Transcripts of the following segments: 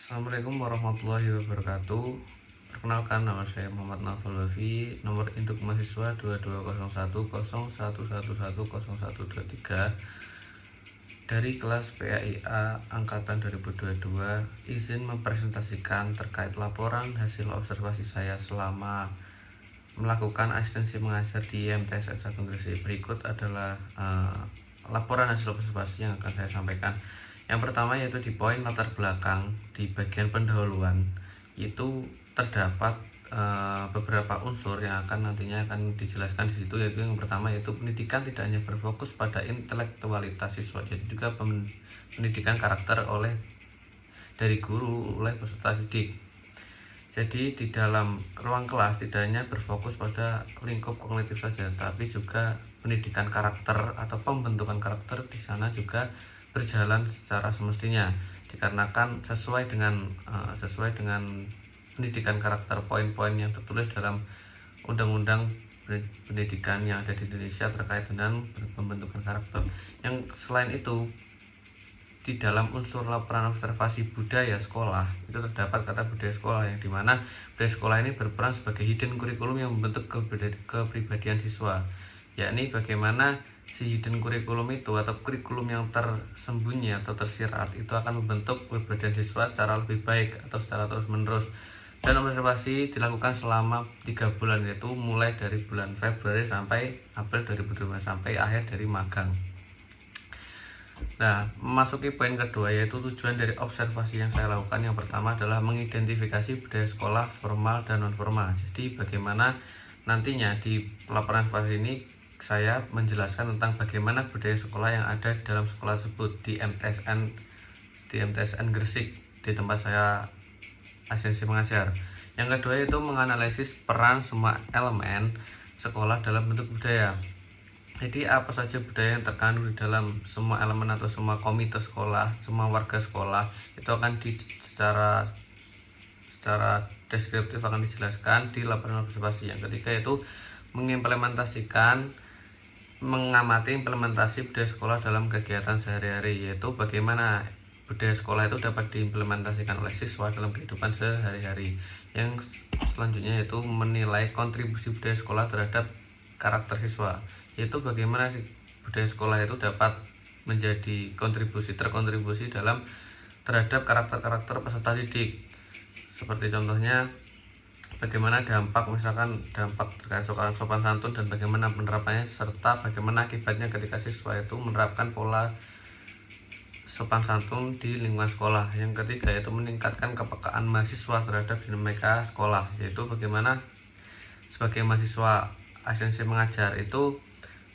Assalamualaikum warahmatullahi wabarakatuh. Perkenalkan, nama saya Muhammad Naufal Wafi. Nomor induk mahasiswa 220101111013 dari kelas PAIA angkatan 2022. Izin mempresentasikan terkait laporan hasil observasi saya selama melakukan asistensi mengajar di MTSN 1 Gresik. Berikut adalah laporan hasil observasi yang akan saya sampaikan. Yang pertama yaitu di poin latar belakang di bagian pendahuluan, itu terdapat beberapa unsur yang nantinya akan dijelaskan di situ, yaitu yang pertama yaitu pendidikan tidak hanya berfokus pada intelektualitas siswa, jadi juga pendidikan karakter dari guru oleh peserta didik. Jadi di dalam ruang kelas tidak hanya berfokus pada lingkup kognitif saja, tapi juga pendidikan karakter atau pembentukan karakter di sana juga berjalan secara semestinya, dikarenakan sesuai dengan pendidikan karakter, poin-poin yang tertulis dalam undang-undang pendidikan yang ada di Indonesia terkait dengan pembentukan karakter. Yang selain itu, di dalam unsur laporan observasi budaya sekolah itu terdapat kata budaya sekolah, yang dimana budaya sekolah ini berperan sebagai hidden kurikulum yang membentuk kepribadian siswa, yakni bagaimana si hidden kurikulum itu atau kurikulum yang tersembunyi atau tersirat itu akan membentuk kepribadian siswa secara lebih baik atau secara terus menerus. Dan observasi dilakukan selama 3 bulan, yaitu mulai dari bulan Februari sampai April 2020 sampai akhir dari magang. Nah, memasuki poin kedua yaitu tujuan dari observasi yang saya lakukan. Yang pertama adalah mengidentifikasi budaya sekolah formal dan non formal. Jadi bagaimana nantinya di laporan observasi ini saya menjelaskan tentang bagaimana budaya sekolah yang ada dalam sekolah tersebut di MTSN Gresik, di tempat saya asistensi mengajar. Yang kedua yaitu menganalisis peran semua elemen sekolah dalam bentuk budaya. Jadi apa saja budaya yang terkandung di dalam semua elemen atau semua komite sekolah, semua warga sekolah, itu akan secara deskriptif akan dijelaskan di laporan observasi. Yang ketiga yaitu mengamati implementasi budaya sekolah dalam kegiatan sehari-hari, yaitu bagaimana budaya sekolah itu dapat diimplementasikan oleh siswa dalam kehidupan sehari-hari. Yang selanjutnya yaitu menilai kontribusi budaya sekolah terhadap karakter siswa, yaitu bagaimana budaya sekolah itu dapat menjadi terkontribusi terhadap karakter peserta didik. Seperti contohnya bagaimana dampak terkait sopan santun dan bagaimana penerapannya, serta bagaimana akibatnya ketika siswa itu menerapkan pola sopan santun di lingkungan sekolah. Yang ketiga yaitu meningkatkan kepekaan mahasiswa terhadap dinamika sekolah, yaitu bagaimana sebagai mahasiswa asistensi mengajar itu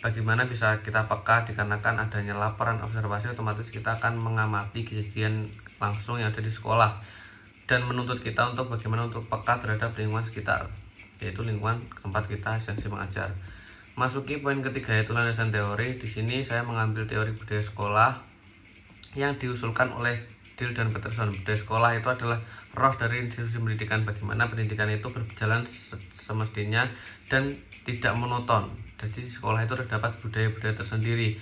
bagaimana bisa kita peka, dikarenakan adanya laporan observasi otomatis kita akan mengamati kejadian langsung yang ada di sekolah dan menuntut kita untuk bagaimana untuk peka terhadap lingkungan sekitar, yaitu lingkungan tempat kita asistensi mengajar. Masuki poin ketiga yaitu landasan teori. Di sini saya mengambil teori budaya sekolah yang diusulkan oleh Dill dan Peterson. Budaya sekolah itu adalah roh dari institusi pendidikan, bagaimana pendidikan itu berjalan semestinya dan tidak monoton. Jadi di sekolah itu terdapat budaya-budaya tersendiri.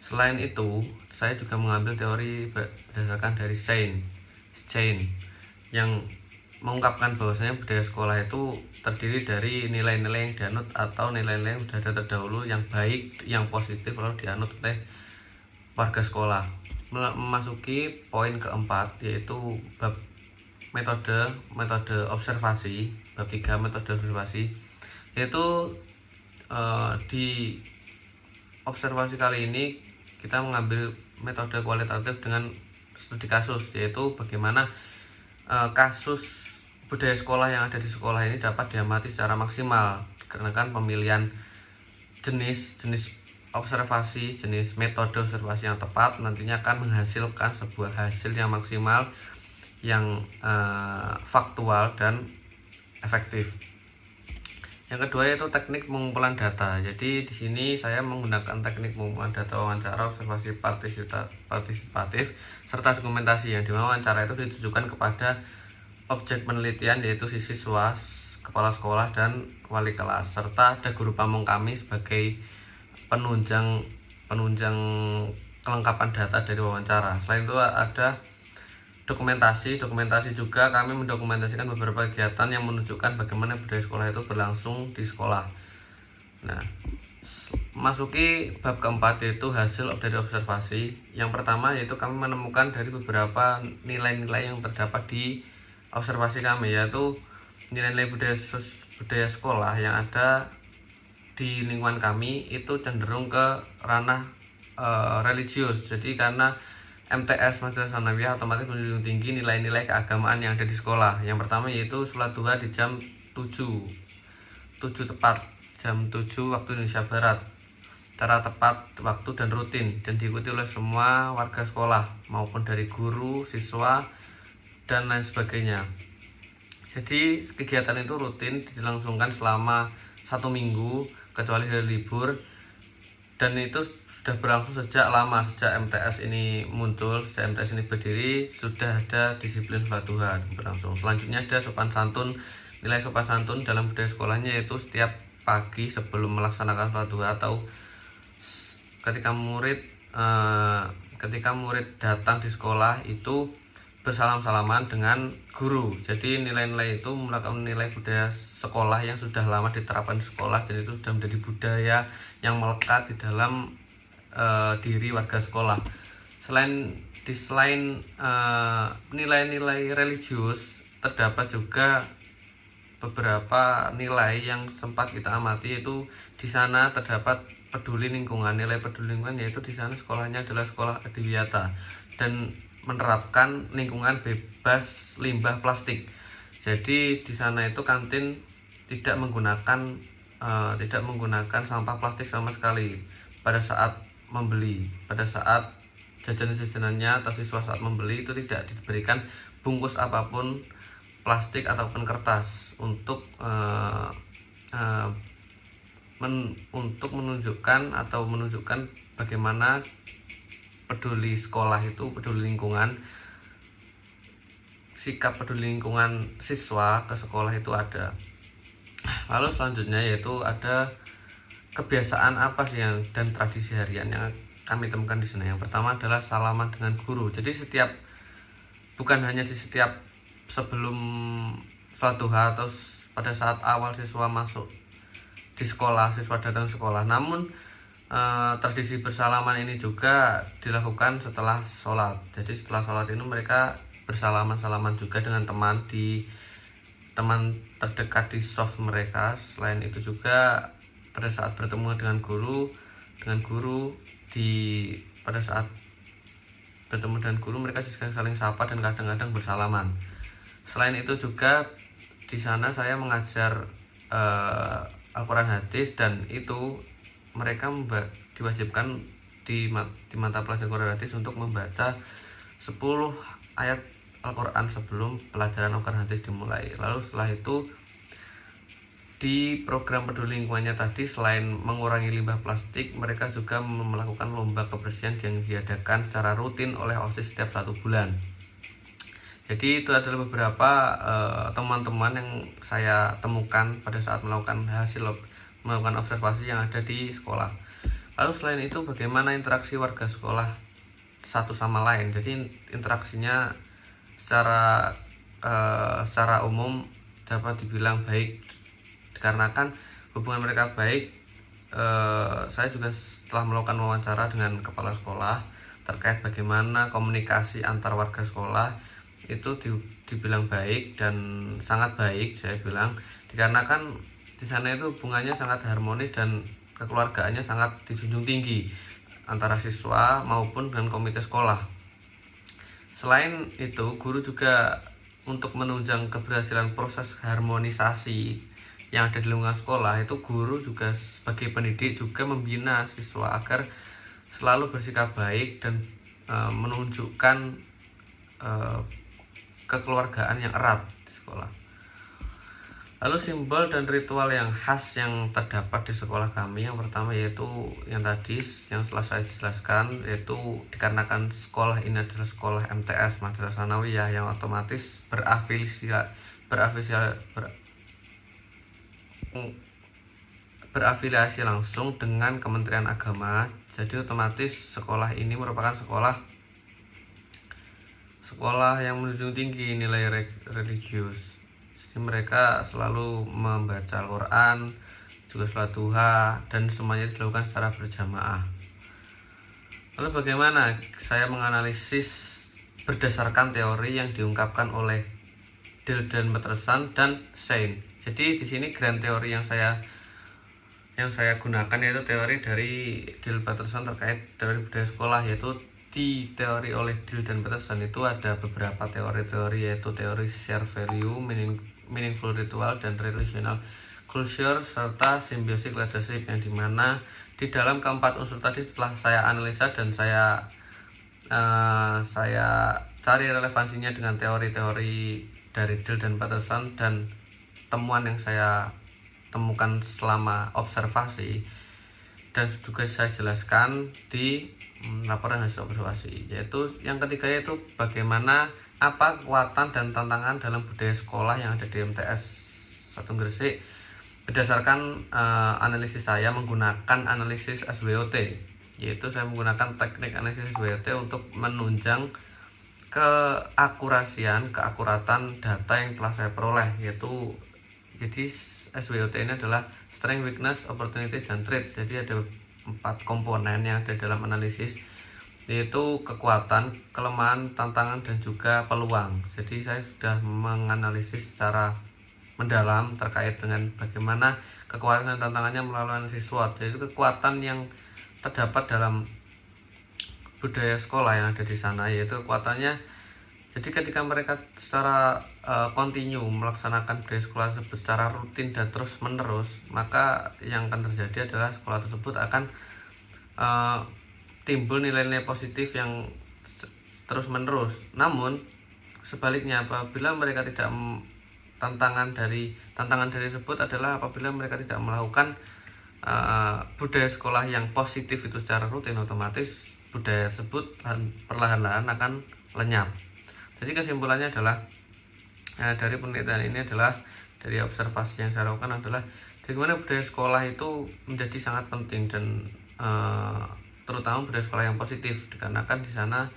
Selain itu, saya juga mengambil teori berdasarkan dari Shane yang mengungkapkan bahwasanya budaya sekolah itu terdiri dari nilai-nilai yang dianut atau nilai-nilai yang sudah ada terdahulu, yang baik, yang positif, lalu dianut oleh warga sekolah. Memasuki poin keempat yaitu bab metode observasi, bab 3 metode observasi, yaitu di observasi kali ini kita mengambil metode kualitatif dengan studi kasus, yaitu bagaimana kasus budaya sekolah yang ada di sekolah ini dapat diamati secara maksimal, dikarenakan pemilihan jenis observasi, jenis metode observasi yang tepat nantinya akan menghasilkan sebuah hasil yang maksimal, yang faktual dan efektif. Yang kedua yaitu teknik pengumpulan data. Jadi di sini saya menggunakan teknik pengumpulan data wawancara, observasi partisipatif, serta dokumentasi, yang dimana wawancara itu ditujukan kepada objek penelitian, yaitu siswa, kepala sekolah, dan wali kelas, serta ada guru pamong kami sebagai penunjang kelengkapan data dari wawancara. Selain itu ada Dokumentasi juga kami mendokumentasikan beberapa kegiatan yang menunjukkan bagaimana budaya sekolah itu berlangsung di sekolah. Nah, masuki bab keempat, yaitu hasil dari observasi. Yang pertama yaitu kami menemukan dari beberapa nilai-nilai yang terdapat di observasi kami, yaitu nilai-nilai budaya sekolah yang ada di lingkungan kami itu cenderung ke ranah religius. Jadi karena MTS Madrasah Sanawiyah otomatis menjunjung tinggi nilai-nilai keagamaan yang ada di sekolah. Yang pertama yaitu sholat duha di jam 7 tepat, jam 7 waktu Indonesia Barat, secara tepat waktu dan rutin, dan diikuti oleh semua warga sekolah maupun dari guru, siswa, dan lain sebagainya. Jadi kegiatan itu rutin dilangsungkan selama 1 minggu kecuali hari libur, dan itu sudah berlangsung sejak lama, sejak MTS ini muncul, sejak MTS ini berdiri sudah ada disiplin sholat duha berlangsung. Selanjutnya ada sopan santun. Nilai sopan santun dalam budaya sekolahnya yaitu setiap pagi sebelum melaksanakan sholat duha atau ketika murid datang di sekolah itu bersalam-salaman dengan guru. Jadi nilai-nilai itu merupakan nilai budaya sekolah yang sudah lama diterapkan di sekolah, dan itu sudah menjadi budaya yang melekat di dalam diri warga sekolah. Selain nilai-nilai religius, terdapat juga beberapa nilai yang sempat kita amati, yaitu di sana terdapat peduli lingkungan. Nilai peduli lingkungan yaitu di sana sekolahnya adalah sekolah adiwiyata dan menerapkan lingkungan bebas limbah plastik. Jadi di sana itu kantin tidak menggunakan sampah plastik sama sekali pada saat membeli. Pada saat jajanan-jajanannya atau siswa saat membeli itu tidak diberikan bungkus apapun plastik ataupun kertas untuk menunjukkan bagaimana peduli sekolah itu, peduli lingkungan, sikap peduli lingkungan siswa ke sekolah itu ada. Lalu selanjutnya yaitu ada kebiasaan apa sih dan tradisi harian yang kami temukan di sana. Yang pertama adalah salaman dengan guru. Jadi bukan hanya di setiap sebelum sholat duha atau pada saat awal siswa masuk di sekolah, siswa datang sekolah, namun tradisi bersalaman ini juga dilakukan setelah sholat. Jadi setelah sholat ini mereka bersalaman-salaman juga dengan teman terdekat di soft mereka. Selain itu juga pada saat bertemu dengan guru pada saat bertemu dengan guru mereka juga saling sapa dan kadang-kadang bersalaman. Selain itu juga di sana saya mengajar Al-Quran hadis, dan itu mereka diwajibkan di mata pelajaran Quran hadis untuk membaca 10 ayat Al-Quran sebelum pelajaran Al-Quran hadis dimulai. Lalu setelah itu di program peduli lingkungannya tadi, selain mengurangi limbah plastik, mereka juga melakukan lomba kebersihan yang diadakan secara rutin oleh OSIS setiap 1 bulan. Jadi itu adalah beberapa teman-teman yang saya temukan pada saat melakukan observasi yang ada di sekolah. Lalu selain itu bagaimana interaksi warga sekolah satu sama lain. Jadi interaksinya secara umum dapat dibilang baik, dikarenakan hubungan mereka baik. Saya juga setelah melakukan wawancara dengan kepala sekolah terkait bagaimana komunikasi antar warga sekolah itu dibilang baik dan sangat baik. Saya bilang dikarenakan di sana itu hubungannya sangat harmonis dan kekeluargaannya sangat dijunjung tinggi antara siswa maupun dengan komite sekolah. Selain itu, guru juga untuk menunjang keberhasilan proses harmonisasi yang ada di lingkungan sekolah, itu guru juga sebagai pendidik juga membina siswa agar selalu bersikap baik dan menunjukkan kekeluargaan yang erat di sekolah. Lalu simbol dan ritual yang khas yang terdapat di sekolah kami, yang pertama yaitu yang tadi yang telah saya jelaskan, yaitu dikarenakan sekolah ini adalah sekolah MTS Madrasah Sanawiyah yang otomatis berafiliasi langsung dengan Kementerian Agama. Jadi otomatis sekolah ini merupakan sekolah sekolah yang menjunjung tinggi nilai religius. Jadi mereka selalu membaca Al-Quran, juga sholat duha, dan semuanya dilakukan secara berjamaah. Lalu bagaimana saya menganalisis berdasarkan teori yang diungkapkan oleh Dale Peterson dan Shane. Jadi di sini grand teori yang saya gunakan yaitu teori dari Dale Peterson terkait teori budaya sekolah, yaitu di teori oleh Dale dan Peterson itu ada beberapa teori-teori, yaitu teori share value, meaningful ritual, dan relational culture, serta symbiotic leadership, yang dimana di dalam keempat unsur tadi setelah saya analisa dan saya cari relevansinya dengan teori-teori dari Dale dan Peterson dan temuan yang saya temukan selama observasi, dan juga saya jelaskan di laporan hasil observasi. Yaitu yang ketiga, yaitu bagaimana apa kekuatan dan tantangan dalam budaya sekolah yang ada di MTS 1 Gresik berdasarkan analisis saya menggunakan analisis SWOT, yaitu saya menggunakan teknik analisis SWOT untuk menunjang keakuratan data yang telah saya peroleh, yaitu jadi SWOT ini adalah strength, weakness, opportunities, dan threat. Jadi ada 4 komponen yang ada dalam analisis, yaitu kekuatan, kelemahan, tantangan, dan juga peluang. Jadi saya sudah menganalisis secara mendalam terkait dengan bagaimana kekuatan dan tantangannya melalui analisis SWOT. Jadi kekuatan yang terdapat dalam budaya sekolah yang ada di sana, yaitu kekuatannya, jadi ketika mereka secara kontinu melaksanakan budaya sekolah tersebut secara rutin dan terus menerus, maka yang akan terjadi adalah sekolah tersebut akan timbul nilai-nilai positif yang terus menerus. Namun sebaliknya, apabila mereka tidak tantangan dari tersebut adalah apabila mereka tidak melakukan budaya sekolah yang positif itu secara rutin, otomatis budaya tersebut perlahan-lahan akan lenyap. Jadi kesimpulannya adalah dari penelitian ini adalah dari observasi yang saya lakukan adalah bagaimana budaya sekolah itu menjadi sangat penting, dan terutama budaya sekolah yang positif, dikarenakan di sana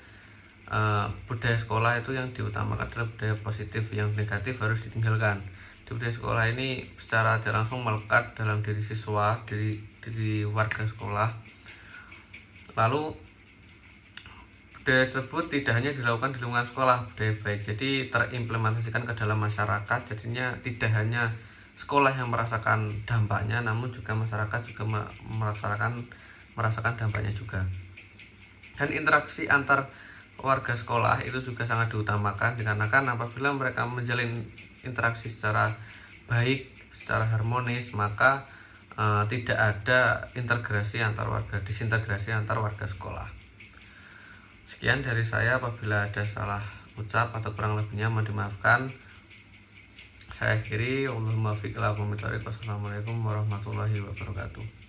budaya sekolah itu yang diutamakan adalah budaya positif, yang negatif harus ditinggalkan. Di budaya sekolah ini secara tidak langsung melekat dalam diri siswa, diri warga sekolah. Lalu budaya tersebut tidak hanya dilakukan di lingkungan sekolah, budaya baik jadi terimplementasikan ke dalam masyarakat. Jadinya tidak hanya sekolah yang merasakan dampaknya, namun juga masyarakat juga merasakan dampaknya juga. Dan interaksi antar warga sekolah itu juga sangat diutamakan, dikarenakan apabila mereka menjalin interaksi secara baik, secara harmonis, maka tidak ada disintegrasi antar warga sekolah. Sekian dari saya, apabila ada salah ucap atau kurang lebihnya mohon dimaafkan. Saya akhiri, Wassalamualaikum warahmatullahi wabarakatuh.